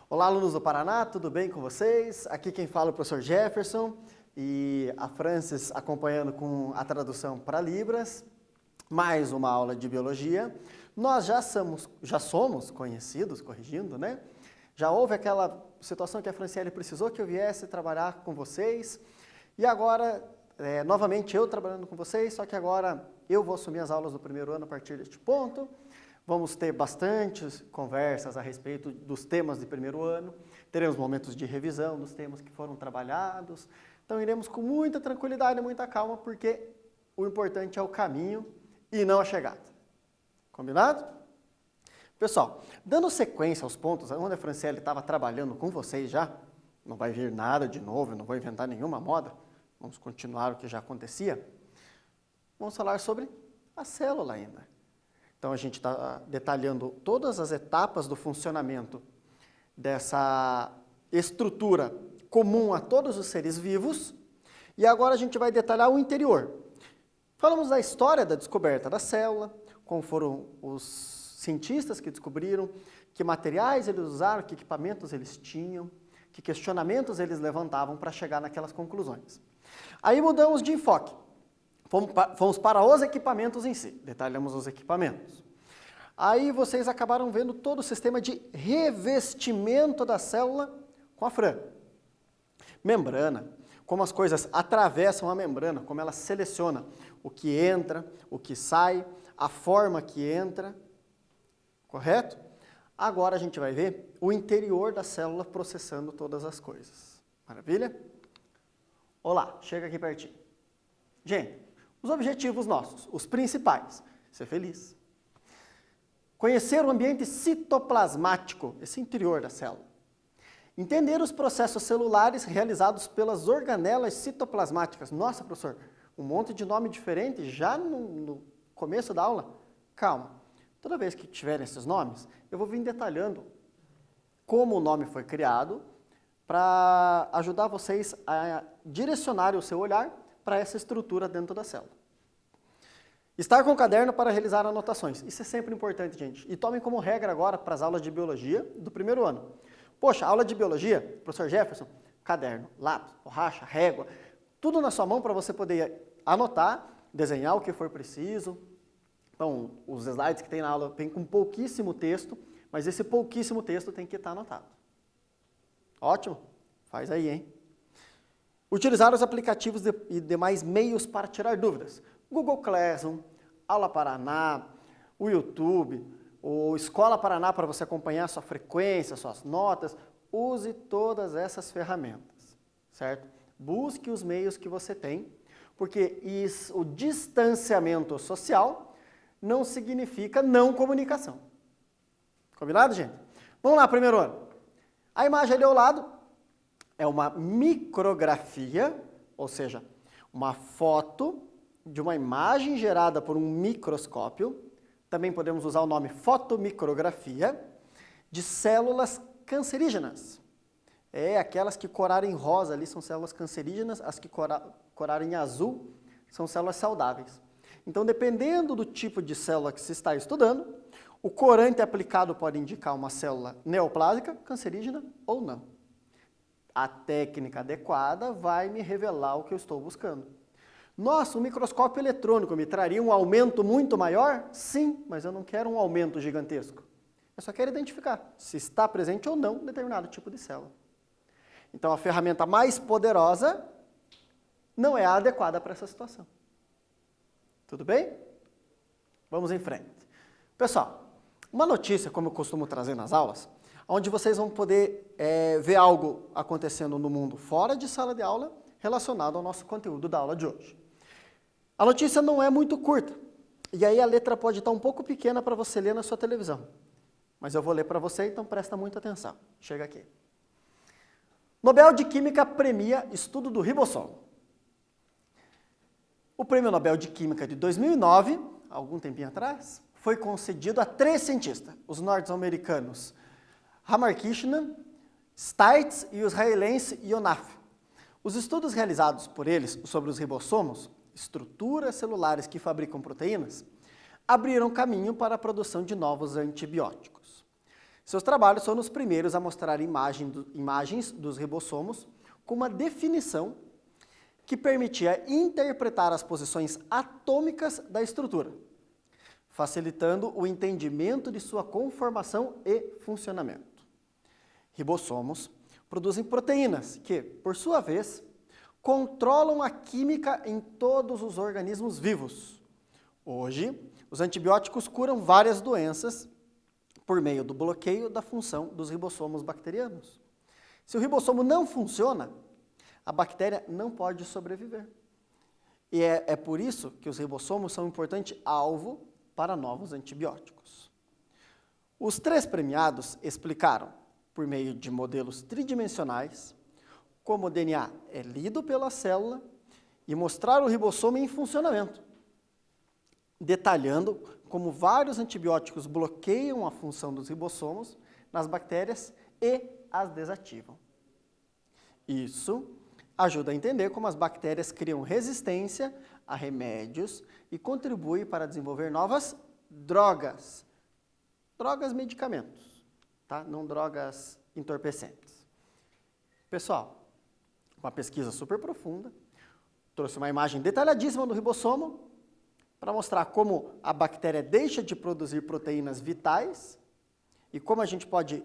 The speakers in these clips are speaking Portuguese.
Olá, alunos do Paraná, tudo bem com vocês? Aqui quem fala é o professor Jefferson e a Francis acompanhando com a tradução para Libras. Mais uma aula de Biologia. Nós já somos conhecidos, corrigindo, né? Já houve aquela situação que a Franciele precisou que eu viesse trabalhar com vocês. E agora, novamente eu trabalhando com vocês, só que agora eu vou assumir as aulas do primeiro ano a partir deste ponto. Vamos ter bastantes conversas a respeito dos temas de primeiro ano, teremos momentos de revisão dos temas que foram trabalhados, então iremos com muita tranquilidade e muita calma, porque o importante é o caminho e não a chegada. Combinado? Pessoal, dando sequência aos pontos onde a Franciele estava trabalhando com vocês já, não vai vir nada de novo, não vou inventar nenhuma moda, vamos continuar o que já acontecia, vamos falar sobre a célula ainda. Então, a gente está detalhando todas as etapas do funcionamento dessa estrutura comum a todos os seres vivos. E agora a gente vai detalhar o interior. Falamos da história da descoberta da célula, como foram os cientistas que descobriram, que materiais eles usaram, que equipamentos eles tinham, que questionamentos eles levantavam para chegar naquelas conclusões. Aí mudamos de enfoque. Fomos para os equipamentos em si, detalhamos os equipamentos. Aí vocês acabaram vendo todo o sistema de revestimento da célula com a Fran. Membrana, como as coisas atravessam a membrana, como ela seleciona o que entra, o que sai, a forma que entra, correto? Agora a gente vai ver o interior da célula processando todas as coisas. Maravilha? Olá, chega aqui pertinho. Gente, os objetivos nossos, os principais, ser feliz. Conhecer o ambiente citoplasmático, esse interior da célula. Entender os processos celulares realizados pelas organelas citoplasmáticas. Nossa, professor, um monte de nome diferente já no começo da aula? Calma, toda vez que tiverem esses nomes, eu vou vir detalhando como o nome foi criado para ajudar vocês a direcionar o seu olhar para essa estrutura dentro da célula. Estar com o caderno para realizar anotações. Isso é sempre importante, gente. E tomem como regra agora para as aulas de Biologia do primeiro ano. Poxa, aula de Biologia, professor Jefferson, caderno, lápis, borracha, régua, tudo na sua mão para você poder anotar, desenhar o que for preciso. Então, os slides que tem na aula tem com pouquíssimo texto, mas esse pouquíssimo texto tem que estar anotado. Ótimo? Faz aí, hein? Utilizar os aplicativos e demais meios para tirar dúvidas. Google Classroom, Aula Paraná, o YouTube, o Escola Paraná para você acompanhar sua frequência, suas notas. Use todas essas ferramentas, certo? Busque os meios que você tem, porque o distanciamento social não significa não comunicação. Combinado, gente? Vamos lá, primeiro ano. A imagem ali ao lado é uma micrografia, ou seja, uma foto de uma imagem gerada por um microscópio, também podemos usar o nome fotomicrografia, de células cancerígenas. Aquelas que corarem rosa ali são células cancerígenas, as que corarem azul são células saudáveis. Então, dependendo do tipo de célula que se está estudando, o corante aplicado pode indicar uma célula neoplásica, cancerígena ou não. A técnica adequada vai me revelar o que eu estou buscando. Nossa, um microscópio eletrônico me traria um aumento muito maior? Sim, mas eu não quero um aumento gigantesco. Eu só quero identificar se está presente ou não determinado tipo de célula. Então, a ferramenta mais poderosa não é a adequada para essa situação. Tudo bem? Vamos em frente. Pessoal, uma notícia, como eu costumo trazer nas aulas, onde vocês vão poder ver algo acontecendo no mundo fora de sala de aula relacionado ao nosso conteúdo da aula de hoje. A notícia não é muito curta, e aí a letra pode estar um pouco pequena para você ler na sua televisão. Mas eu vou ler para você, então presta muita atenção. Chega aqui. Nobel de Química premia estudo do ribossomo. O Prêmio Nobel de Química de 2009, algum tempinho atrás, foi concedido a 3 cientistas, os norte-americanos Ramakrishnan, Stites e o israelense Yonaf. Os estudos realizados por eles sobre os ribossomos estruturas celulares que fabricam proteínas, abriram caminho para a produção de novos antibióticos. Seus trabalhos foram os primeiros a mostrar imagens dos ribossomos com uma definição que permitia interpretar as posições atômicas da estrutura, facilitando o entendimento de sua conformação e funcionamento. Ribossomos produzem proteínas que, por sua vez, controlam a química em todos os organismos vivos. Hoje, os antibióticos curam várias doenças por meio do bloqueio da função dos ribossomos bacterianos. Se o ribossomo não funciona, a bactéria não pode sobreviver. E é por isso que os ribossomos são um importante alvo para novos antibióticos. Os 3 premiados explicaram, por meio de modelos tridimensionais, como o DNA é lido pela célula e mostraram o ribossomo em funcionamento, detalhando como vários antibióticos bloqueiam a função dos ribossomos nas bactérias e as desativam. Isso ajuda a entender como as bactérias criam resistência a remédios e contribui para desenvolver novas drogas. Drogas medicamentos, tá? Não drogas entorpecentes. Pessoal, uma pesquisa super profunda, trouxe uma imagem detalhadíssima do ribossomo para mostrar como a bactéria deixa de produzir proteínas vitais e como a gente pode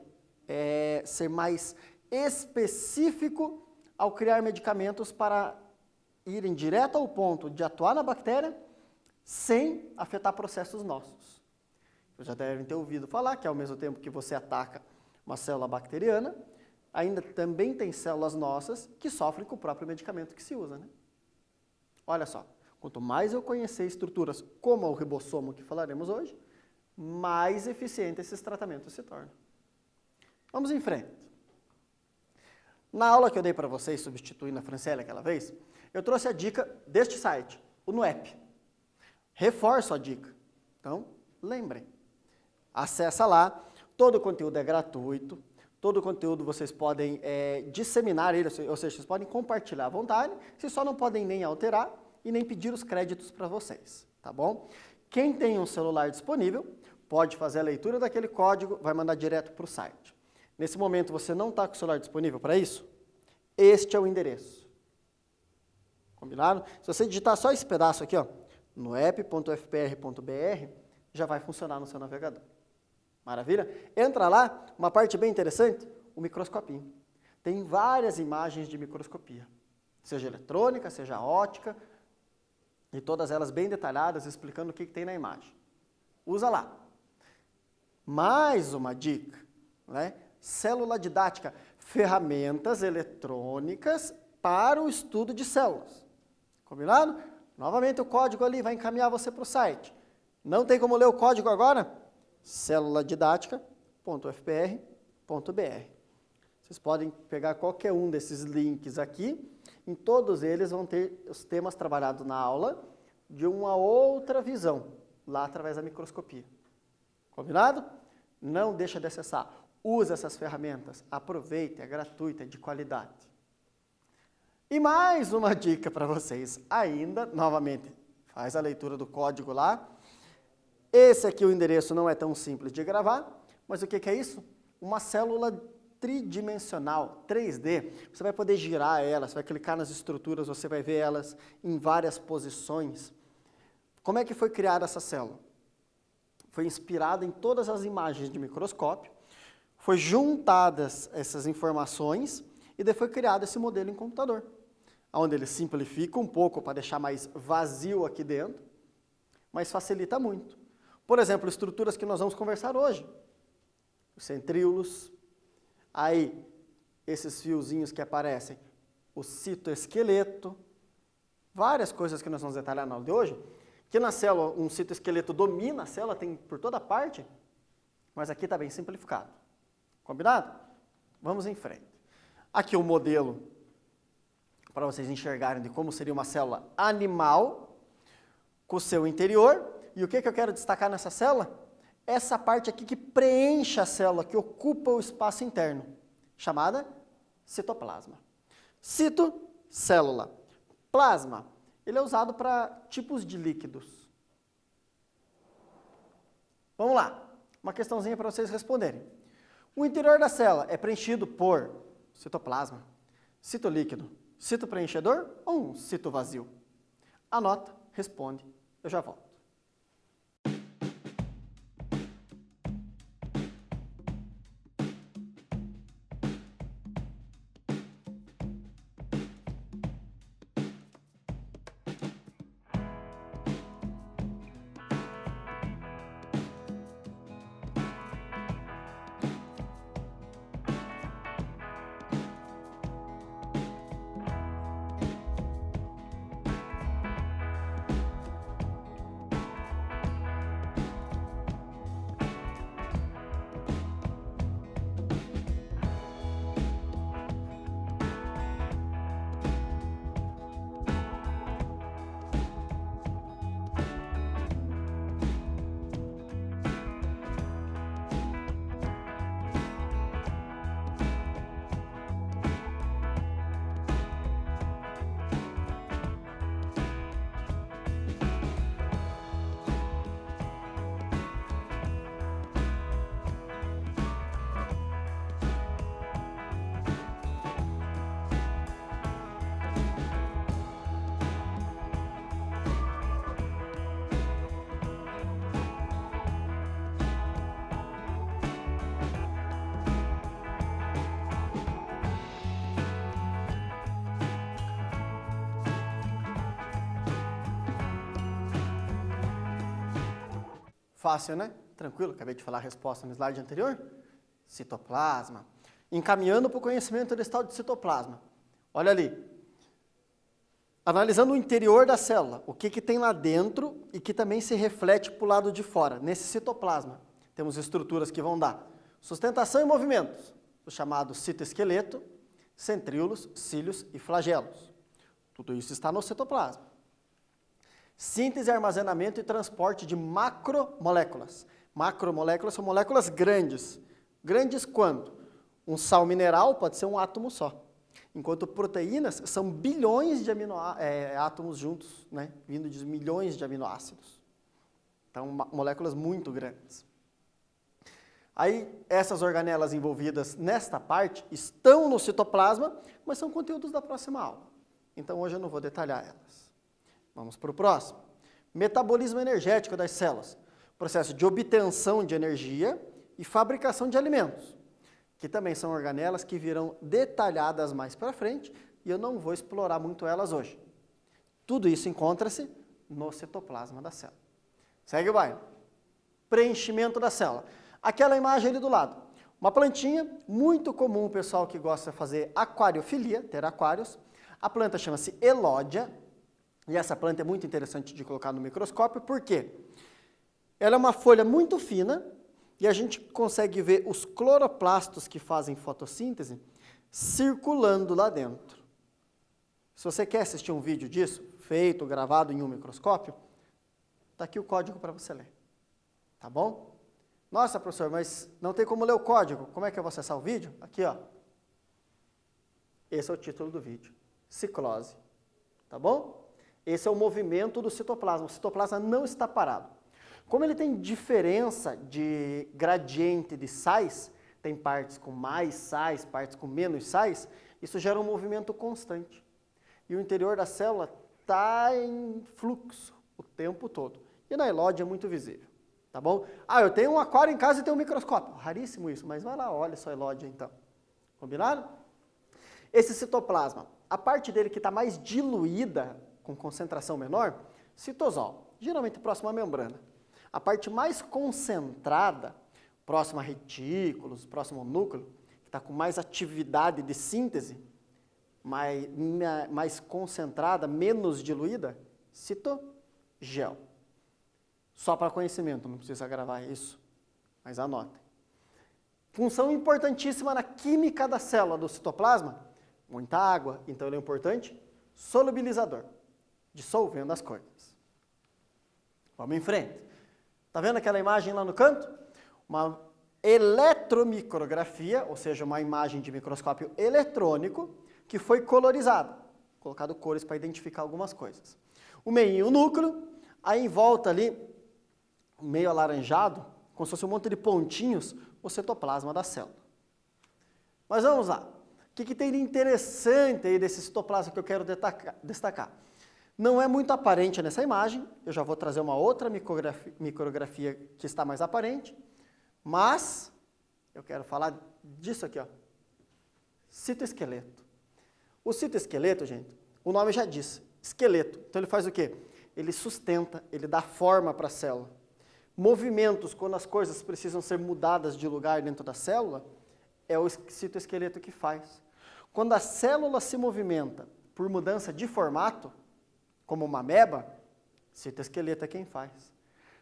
ser mais específico ao criar medicamentos para irem direto ao ponto de atuar na bactéria sem afetar processos nossos. Vocês já devem ter ouvido falar que ao mesmo tempo que você ataca uma célula bacteriana, ainda também tem células nossas que sofrem com o próprio medicamento que se usa, né? Olha só, quanto mais eu conhecer estruturas como o ribossomo que falaremos hoje, mais eficiente esses tratamentos se tornam. Vamos em frente. Na aula que eu dei para vocês, substituindo a Franciele aquela vez, eu trouxe a dica deste site, o NUEP. Reforço a dica. Então, lembrem. Acessa lá, todo o conteúdo é gratuito, todo o conteúdo vocês podem disseminar ele, ou seja, vocês podem compartilhar à vontade, vocês só não podem nem alterar e nem pedir os créditos para vocês, tá bom? Quem tem um celular disponível, pode fazer a leitura daquele código, vai mandar direto para o site. Nesse momento você não está com o celular disponível para isso? Este é o endereço. Combinado? Se você digitar só esse pedaço aqui, ó, nuep.fpr.br, já vai funcionar no seu navegador. Maravilha? Entra lá, uma parte bem interessante, o microscopinho. Tem várias imagens de microscopia, seja eletrônica, seja ótica, e todas elas bem detalhadas, explicando o que tem na imagem. Usa lá. Mais uma dica, né? Célula didática, ferramentas eletrônicas para o estudo de células. Combinado? Novamente o código ali vai encaminhar você para o site. Não tem como ler o código agora? celuladidática.fpr.br. Vocês podem pegar qualquer um desses links aqui, em todos eles vão ter os temas trabalhados na aula de uma outra visão, lá através da microscopia. Combinado? Não deixa de acessar. Use essas ferramentas, aproveite, é gratuita, é de qualidade. E mais uma dica para vocês, ainda, novamente, faz a leitura do código lá. Esse aqui, o endereço não é tão simples de gravar, mas o que é isso? Uma célula tridimensional, 3D. Você vai poder girar ela, você vai clicar nas estruturas, você vai ver elas em várias posições. Como é que foi criada essa célula? Foi inspirada em todas as imagens de microscópio, foi juntadas essas informações e daí foi criado esse modelo em computador, onde ele simplifica um pouco para deixar mais vazio aqui dentro, mas facilita muito. Por exemplo, estruturas que nós vamos conversar hoje. Os centríolos, aí esses fiozinhos que aparecem, o citoesqueleto, várias coisas que nós vamos detalhar na aula de hoje, que na célula um citoesqueleto domina a célula, tem por toda parte, mas aqui está bem simplificado. Combinado? Vamos em frente. Aqui o modelo, para vocês enxergarem de como seria uma célula animal, com o seu interior. E o que eu quero destacar nessa célula? Essa parte aqui que preenche a célula, que ocupa o espaço interno, chamada citoplasma. Cito, célula. Plasma, ele é usado para tipos de líquidos. Vamos lá, uma questãozinha para vocês responderem. O interior da célula é preenchido por citoplasma, citolíquido, citopreenchedor ou um cito vazio? Anota, responde, eu já volto. Fácil, né? Tranquilo, acabei de falar a resposta no slide anterior. Citoplasma. Encaminhando para o conhecimento desse tal de citoplasma. Olha ali. Analisando o interior da célula, o que tem lá dentro e que também se reflete para o lado de fora, nesse citoplasma. Temos estruturas que vão dar sustentação e movimentos, o chamado citoesqueleto, centríolos, cílios e flagelos. Tudo isso está no citoplasma. Síntese, armazenamento e transporte de macromoléculas. Macromoléculas são moléculas grandes. Grandes quanto? Um sal mineral pode ser um átomo só. Enquanto proteínas são bilhões de átomos juntos, né? Vindo de milhões de aminoácidos. Então, moléculas muito grandes. Aí, essas organelas envolvidas nesta parte estão no citoplasma, mas são conteúdos da próxima aula. Então, hoje eu não vou detalhar elas. Vamos para o próximo. Metabolismo energético das células. Processo de obtenção de energia e fabricação de alimentos, que também são organelas que virão detalhadas mais para frente e eu não vou explorar muito elas hoje. Tudo isso encontra-se no citoplasma da célula. Segue o baile. Preenchimento da célula. Aquela imagem ali do lado. Uma plantinha muito comum, o pessoal que gosta de fazer aquariofilia, ter aquários. A planta chama-se elódia. E essa planta é muito interessante de colocar no microscópio, por quê? Ela é uma folha muito fina e a gente consegue ver os cloroplastos que fazem fotossíntese circulando lá dentro. Se você quer assistir um vídeo disso, feito, gravado em um microscópio, está aqui o código para você ler. Tá bom? Nossa, professor, mas não tem como ler o código. Como é que eu vou acessar o vídeo? Aqui, ó. Esse é o título do vídeo. Ciclose. Tá bom? Esse é o movimento do citoplasma. O citoplasma não está parado. Como ele tem diferença de gradiente de sais, tem partes com mais sais, partes com menos sais, isso gera um movimento constante. E o interior da célula está em fluxo o tempo todo. E na elódia é muito visível. Tá bom? Ah, eu tenho um aquário em casa e tenho um microscópio. Raríssimo isso, mas vai lá, olha só a elódia então. Combinado? Esse citoplasma, a parte dele que está mais diluída, com concentração menor, citosol, geralmente próximo à membrana. A parte mais concentrada, próxima a retículos, próximo ao núcleo, que está com mais atividade de síntese, mais concentrada, menos diluída, citogel. Só para conhecimento, não precisa gravar isso, mas anotem. Função importantíssima na química da célula do citoplasma, muita água, então ele é importante, solubilizador, dissolvendo as coisas. Vamos em frente. Está vendo aquela imagem lá no canto? Uma eletromicrografia, ou seja, uma imagem de microscópio eletrônico, que foi colorizada, colocado cores para identificar algumas coisas. O meinho, o núcleo, aí em volta ali, meio alaranjado, como se fosse um monte de pontinhos, o citoplasma da célula. Mas vamos lá. O que tem de interessante aí desse citoplasma que eu quero destacar? Não é muito aparente nessa imagem, eu já vou trazer uma outra micrografia que está mais aparente, mas eu quero falar disso aqui, ó. Citoesqueleto. O citoesqueleto, gente, o nome já diz, esqueleto. Então ele faz o quê? Ele sustenta, ele dá forma para a célula. Movimentos, quando as coisas precisam ser mudadas de lugar dentro da célula, é o citoesqueleto que faz. Quando a célula se movimenta por mudança de formato, como uma ameba, citoesqueleto é quem faz.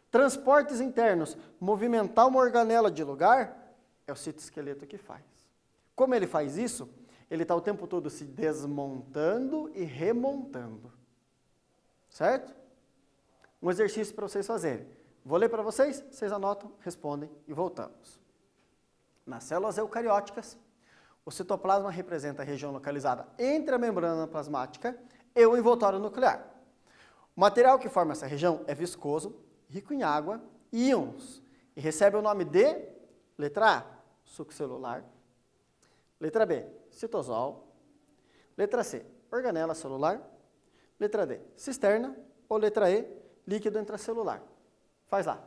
Transportes internos, movimentar uma organela de lugar, é o citoesqueleto que faz. Como ele faz isso? Ele está o tempo todo se desmontando e remontando. Certo? Um exercício para vocês fazerem. Vou ler para vocês, vocês anotam, respondem e voltamos. Nas células eucarióticas, o citoplasma representa a região localizada entre a membrana plasmática e o envoltório nuclear. O material que forma essa região é viscoso, rico em água e íons, e recebe o nome de, letra A, suco celular, letra B, citosol, letra C, organela celular, letra D, cisterna, ou letra E, líquido intracelular. Faz lá.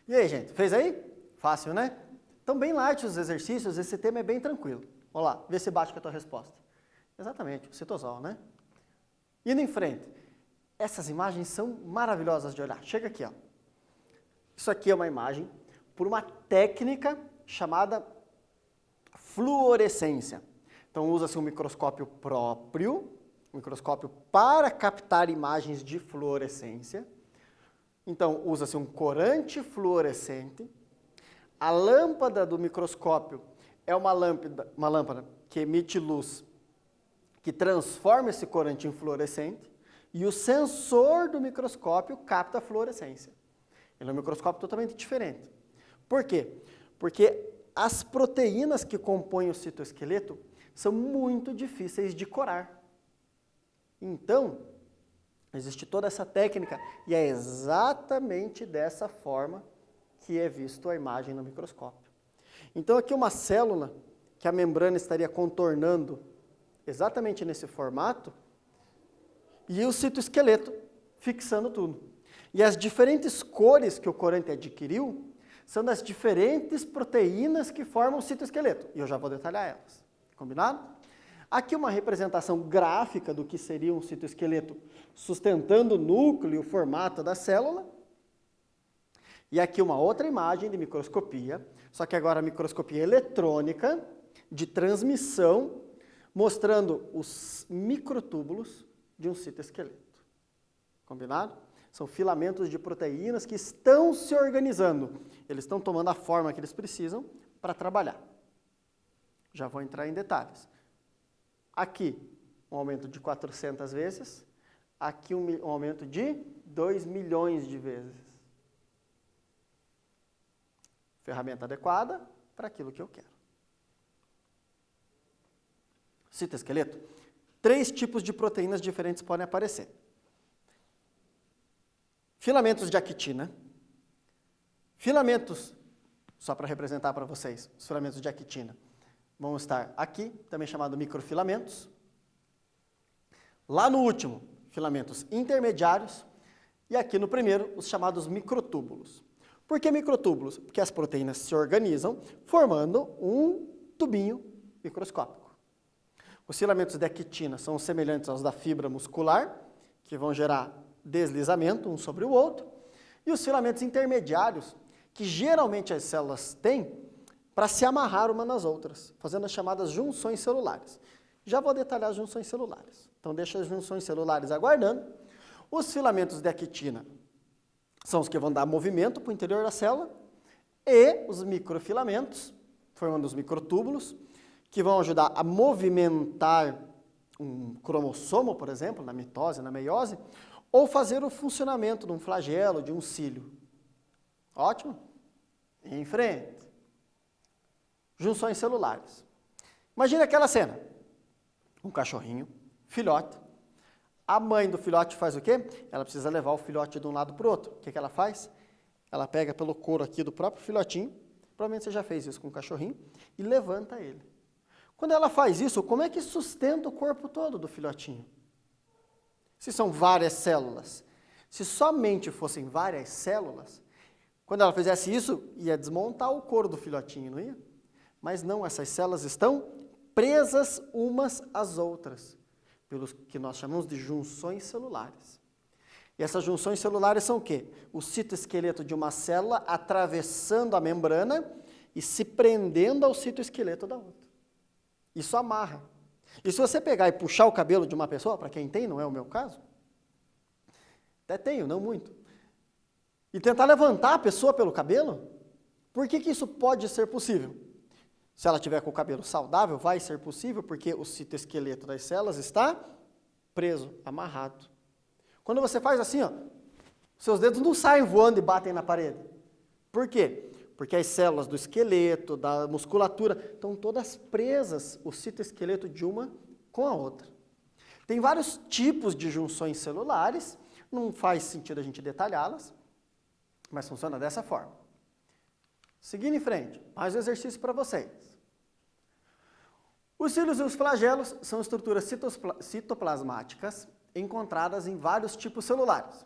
E aí, gente, fez aí? Fácil, né? Então, bem light os exercícios, esse tema é bem tranquilo. Vamos lá, vê se bate com a tua resposta. Exatamente, o citosol, né? Indo em frente, essas imagens são maravilhosas de olhar. Chega aqui, ó. Isso aqui é uma imagem por uma técnica chamada fluorescência. Então, usa-se um microscópio próprio, um microscópio para captar imagens de fluorescência. Então, usa-se um corante fluorescente. A lâmpada do microscópio é uma lâmpada que emite luz, que transforma esse corante em fluorescente, e o sensor do microscópio capta a fluorescência. Ele é um microscópio totalmente diferente. Por quê? Porque as proteínas que compõem o citoesqueleto são muito difíceis de corar. Então, existe toda essa técnica e é exatamente dessa forma que é visto a imagem no microscópio. Então, aqui uma célula que a membrana estaria contornando exatamente nesse formato e o citoesqueleto fixando tudo. E as diferentes cores que o corante adquiriu são das diferentes proteínas que formam o citoesqueleto. E eu já vou detalhar elas. Combinado? Aqui uma representação gráfica do que seria um citoesqueleto sustentando o núcleo e o formato da célula. E aqui uma outra imagem de microscopia, só que agora a microscopia eletrônica de transmissão, mostrando os microtúbulos de um citoesqueleto. Combinado? São filamentos de proteínas que estão se organizando. Eles estão tomando a forma que eles precisam para trabalhar. Já vou entrar em detalhes. Aqui, um aumento de 400 vezes. Aqui, um aumento de 2 milhões de vezes. Ferramenta adequada para aquilo que eu quero. Citoesqueleto. 3 tipos de proteínas diferentes podem aparecer. Filamentos de actina. Filamentos, só para representar para vocês, os filamentos de actina vão estar aqui, também chamado microfilamentos. Lá no último, filamentos intermediários. E aqui no primeiro, os chamados microtúbulos. Por que microtúbulos? Porque as proteínas se organizam formando um tubinho microscópico. Os filamentos de actina são semelhantes aos da fibra muscular, que vão gerar deslizamento um sobre o outro. E os filamentos intermediários, que geralmente as células têm para se amarrar umas nas outras, fazendo as chamadas junções celulares. Já vou detalhar as junções celulares. Então, deixa as junções celulares aguardando. Os filamentos de actina são os que vão dar movimento para o interior da célula, e os microfilamentos, formando os microtúbulos, que vão ajudar a movimentar um cromossomo, por exemplo, na mitose, na meiose, ou fazer o funcionamento de um flagelo, de um cílio. Ótimo? Em frente. Junções celulares. Imagina aquela cena. Um cachorrinho, filhote. A mãe do filhote faz o quê? Ela precisa levar o filhote de um lado para o outro. O que ela faz? Ela pega pelo couro aqui do próprio filhotinho, provavelmente você já fez isso com o cachorrinho, e levanta ele. Quando ela faz isso, como é que sustenta o corpo todo do filhotinho? Se são várias células. Se somente fossem várias células, quando ela fizesse isso, ia desmontar o couro do filhotinho, não ia? Mas não, essas células estão presas umas às outras, pelos que nós chamamos de junções celulares. E essas junções celulares são o quê? O citoesqueleto de uma célula atravessando a membrana e se prendendo ao citoesqueleto da outra. Isso amarra. E se você pegar e puxar o cabelo de uma pessoa, para quem tem, não é o meu caso, até tenho, não muito, e tentar levantar a pessoa pelo cabelo, por que isso pode ser possível? Se ela tiver com o cabelo saudável, vai ser possível, porque o citoesqueleto das células está preso, amarrado. Quando você faz assim, ó, seus dedos não saem voando e batem na parede. Por quê? Porque as células do esqueleto, da musculatura, estão todas presas, o citoesqueleto de uma com a outra. Tem vários tipos de junções celulares, não faz sentido a gente detalhá-las, mas funciona dessa forma. Seguindo em frente, mais um exercício para vocês. Os cílios e os flagelos são estruturas citoplasmáticas encontradas em vários tipos celulares.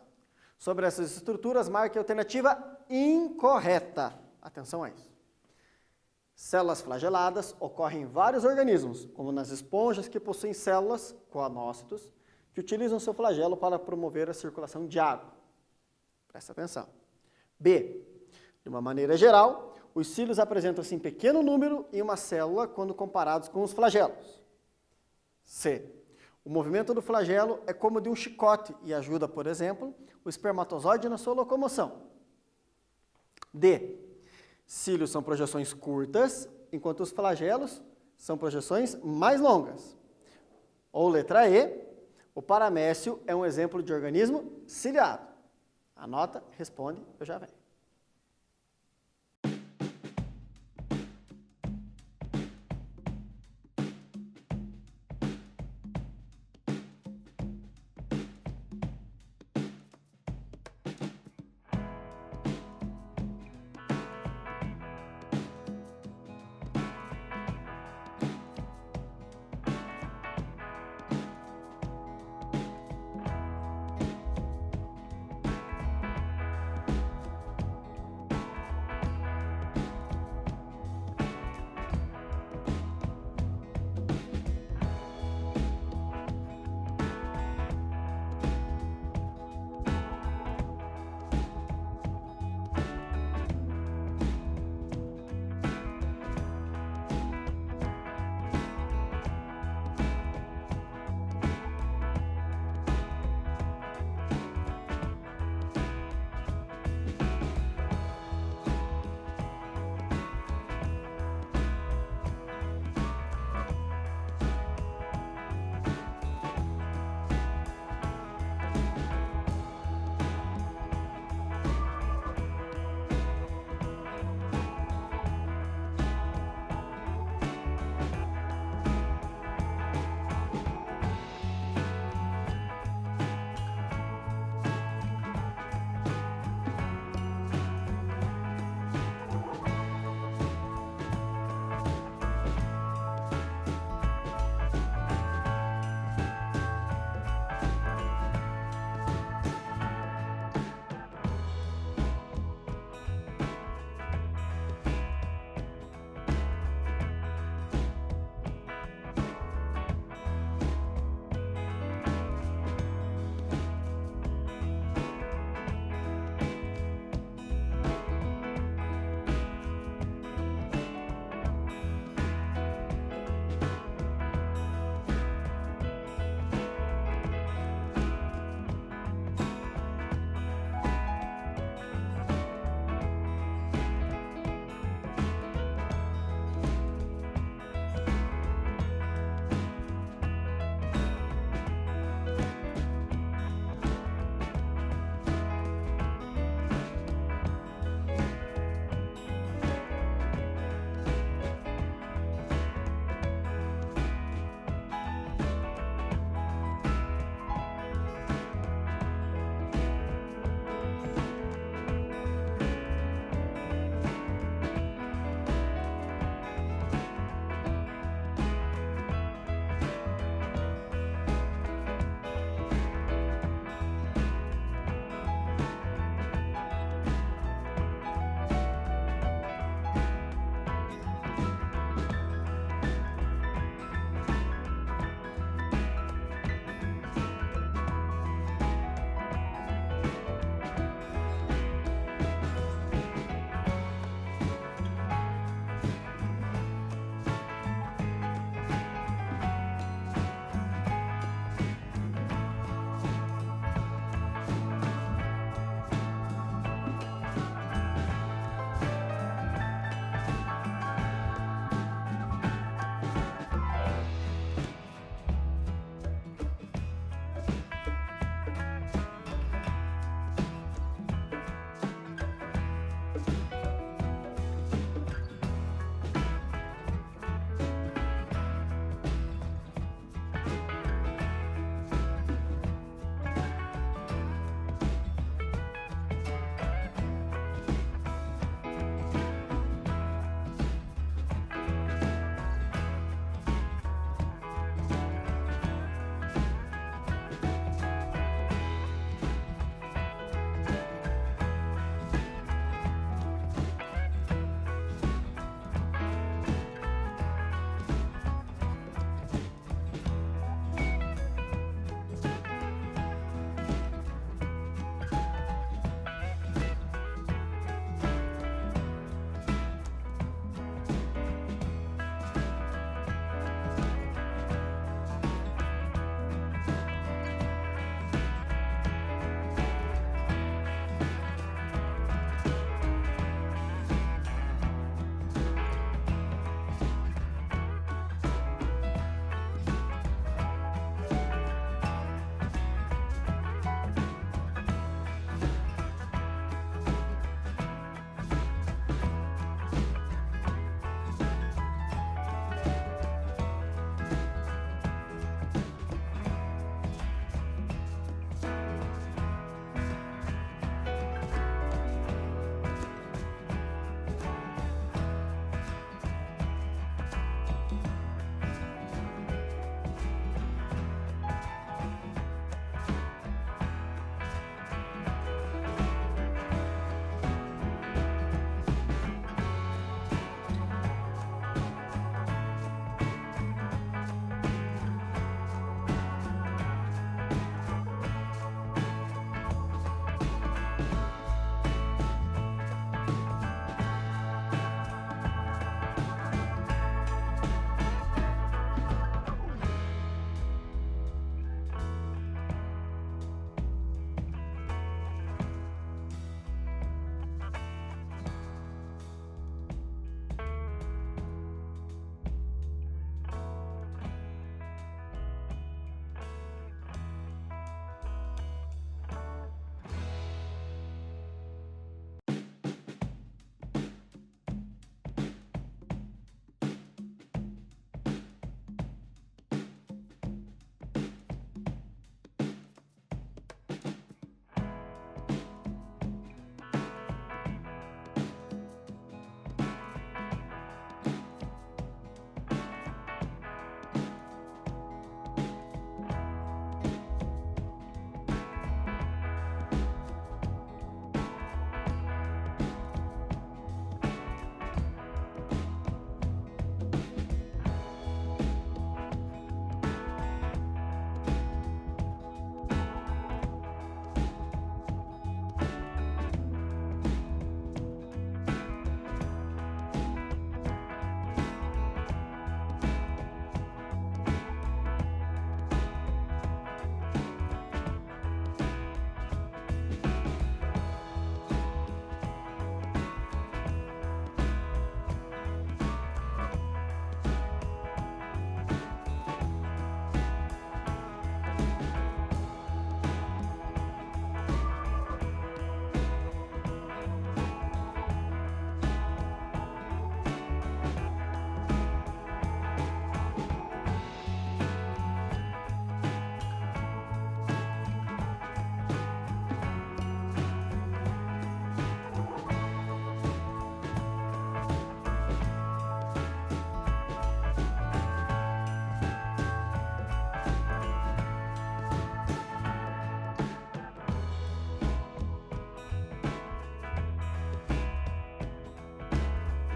Sobre essas estruturas, marque a alternativa incorreta. Atenção a isso. Células flageladas ocorrem em vários organismos, como nas esponjas que possuem células, coanócitos, que utilizam seu flagelo para promover a circulação de água. Presta atenção. B. De uma maneira geral, os cílios apresentam-se em pequeno número em uma célula quando comparados com os flagelos. C. O movimento do flagelo é como de um chicote e ajuda, por exemplo, o espermatozoide na sua locomoção. D. Cílios são projeções curtas, enquanto os flagelos são projeções mais longas. Ou letra E, o paramécio é um exemplo de organismo ciliado. Anota, responde, eu já venho.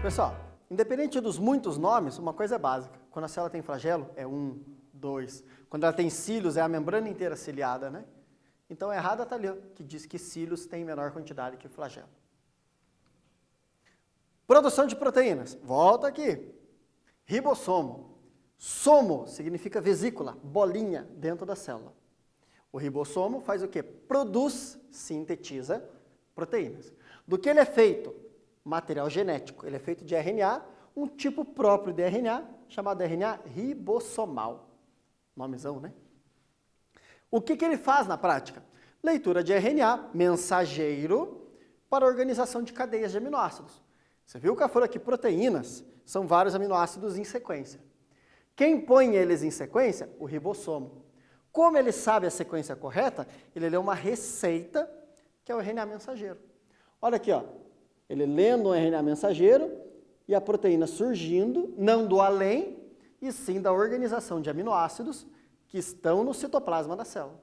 Pessoal, independente dos muitos nomes, uma coisa é básica. Quando a célula tem flagelo, é 1, 2. Quando ela tem cílios, é a membrana inteira ciliada, né? Então, errada está ali, ó, que diz que cílios tem menor quantidade que flagelo. Produção de proteínas. Volta aqui. Ribossomo. Somo significa vesícula, bolinha dentro da célula. O ribossomo faz o quê? Produz, sintetiza proteínas. Do que ele é feito? Material genético. Ele é feito de RNA, um tipo próprio de RNA, chamado RNA ribossomal. Nomezão, né? O que ele faz na prática? Leitura de RNA, mensageiro, para a organização de cadeias de aminoácidos. Você viu que foram aqui proteínas? São vários aminoácidos em sequência. Quem põe eles em sequência? O ribossomo. Como ele sabe a sequência correta, ele lê uma receita, que é o RNA mensageiro. Olha aqui, ó. Ele lendo o RNA mensageiro e a proteína surgindo, não do além, e sim da organização de aminoácidos que estão no citoplasma da célula.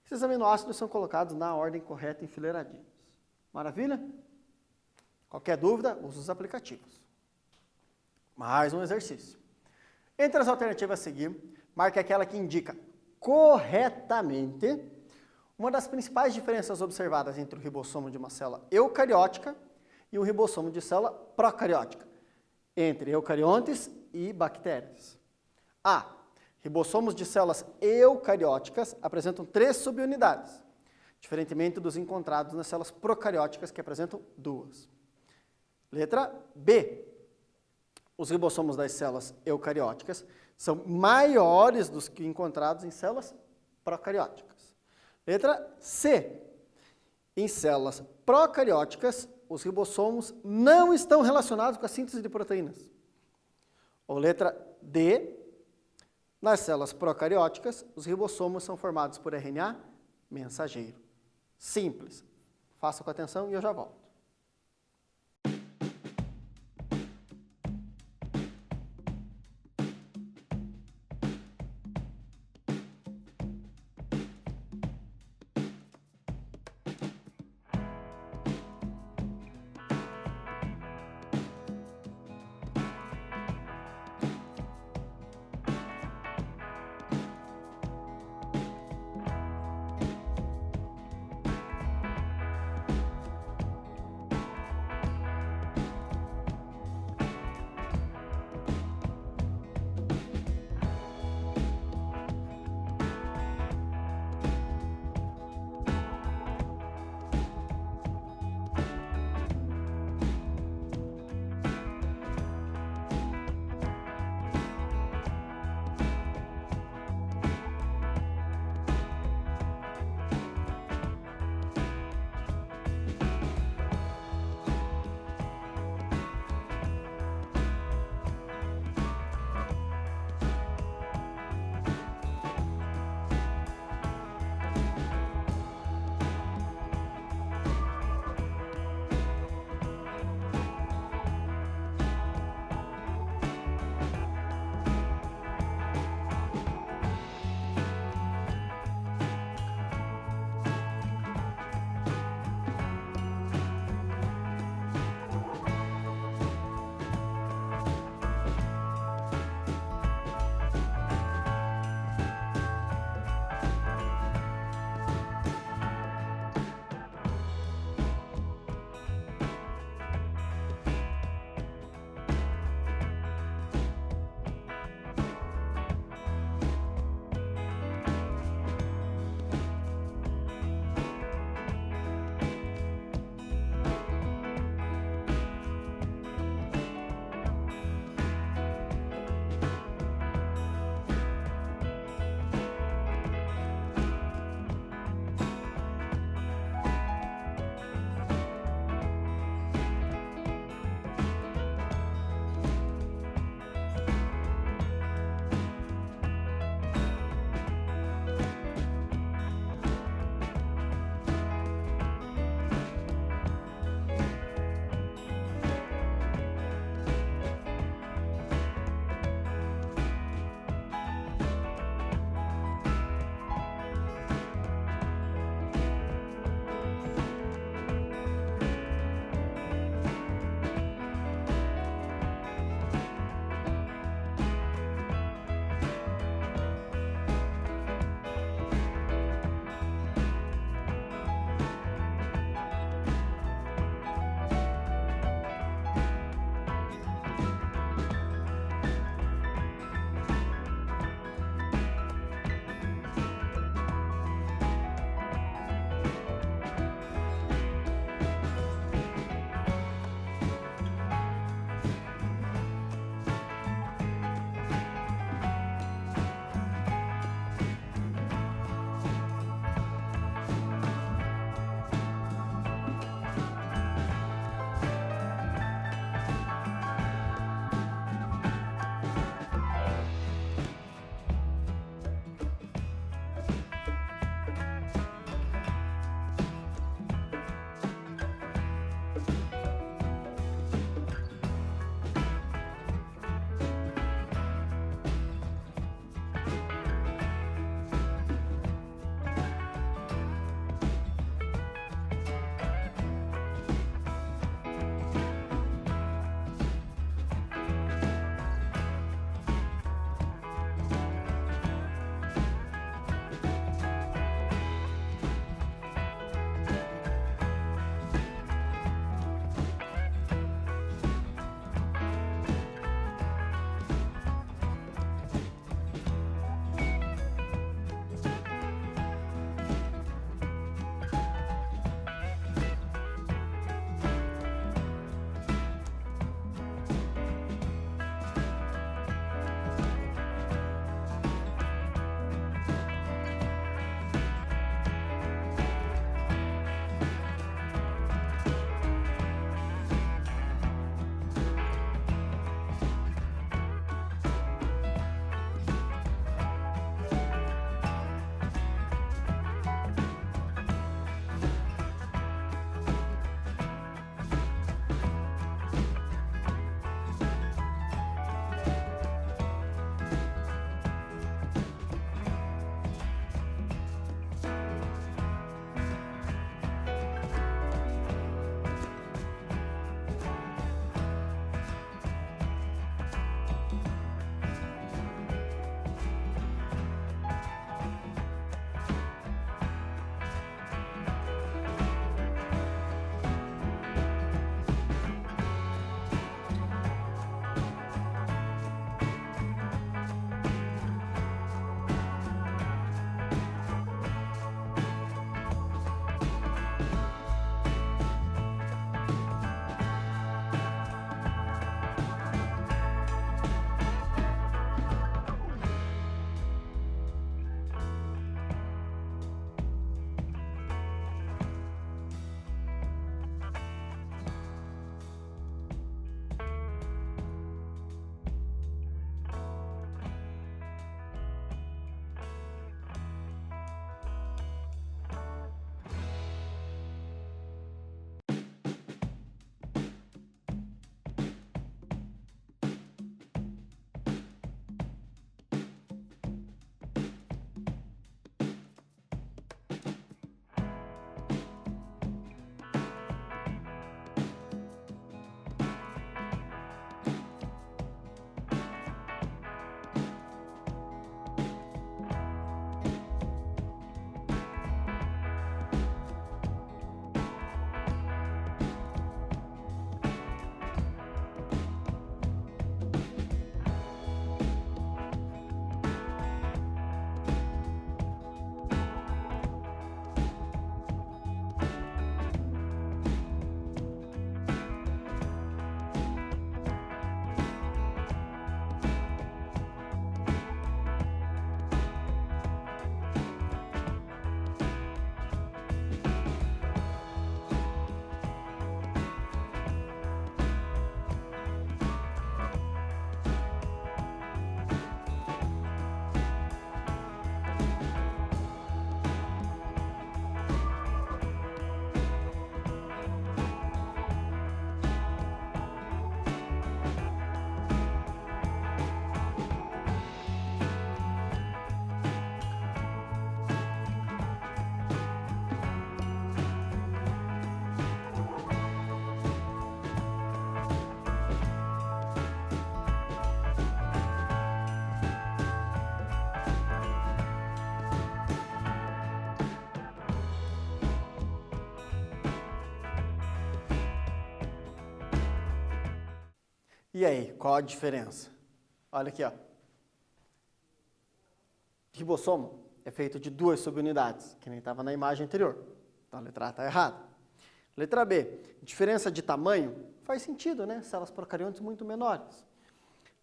Esses aminoácidos são colocados na ordem correta, enfileiradinhos. Maravilha? Qualquer dúvida, use os aplicativos. Mais um exercício. Entre as alternativas a seguir, marque aquela que indica corretamente uma das principais diferenças observadas entre o ribossomo de uma célula eucariótica e o ribossomo de célula procariótica, entre eucariontes e bactérias. A. Ribossomos de células eucarióticas apresentam 3 subunidades, diferentemente dos encontrados nas células procarióticas, que apresentam 2. Letra B. Os ribossomos das células eucarióticas são maiores dos que encontrados em células procarióticas. Letra C. Em células procarióticas, os ribossomos não estão relacionados com a síntese de proteínas. Ou letra D. Nas células procarióticas, os ribossomos são formados por RNA mensageiro. Simples. Faça com atenção e eu já volto. E aí, qual a diferença? Olha aqui, ó. Ribossomo é feito de 2 subunidades, que nem estava na imagem anterior. Então a letra A está errada. Letra B, diferença de tamanho faz sentido, né? Células procariontes muito menores.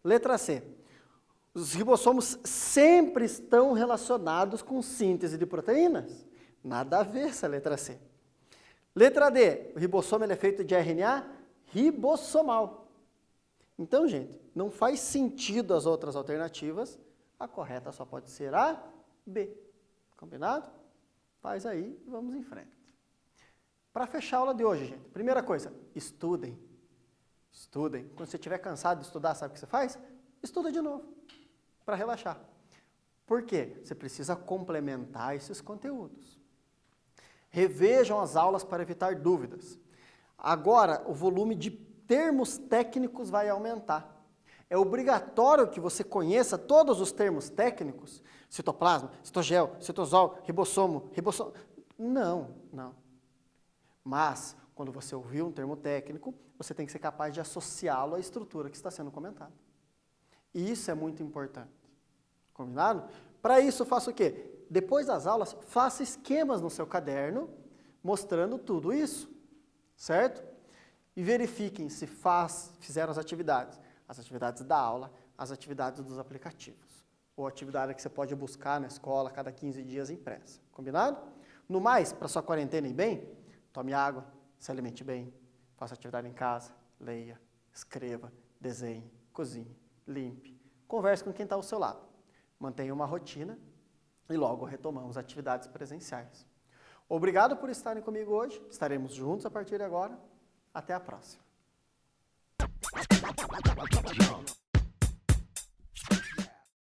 Letra C, os ribossomos sempre estão relacionados com síntese de proteínas. Nada a ver essa letra C. Letra D, o ribossomo ele é feito de RNA ribossomal. Então, gente, não faz sentido as outras alternativas, a correta só pode ser a B. Combinado? Faz aí e vamos em frente. Para fechar a aula de hoje, gente, primeira coisa, estudem. Estudem. Quando você estiver cansado de estudar, sabe o que você faz? Estuda de novo, para relaxar. Por quê? Você precisa complementar esses conteúdos. Revejam as aulas para evitar dúvidas. Agora, o volume de termos técnicos vai aumentar. É obrigatório que você conheça todos os termos técnicos, citoplasma, citogel, citosol, ribossomo. Não. Mas, quando você ouvir um termo técnico, você tem que ser capaz de associá-lo à estrutura que está sendo comentada. E isso é muito importante. Combinado? Para isso, faça o quê? Depois das aulas, faça esquemas no seu caderno, mostrando tudo isso, certo? E verifiquem se fizeram as atividades da aula, as atividades dos aplicativos, ou atividade que você pode buscar na escola a cada 15 dias impressa. Combinado? No mais, para sua quarentena ir bem, tome água, se alimente bem, faça atividade em casa, leia, escreva, desenhe, cozinhe, limpe, converse com quem está ao seu lado. Mantenha uma rotina e logo retomamos atividades presenciais. Obrigado por estarem comigo hoje. Estaremos juntos a partir de agora. Até a próxima.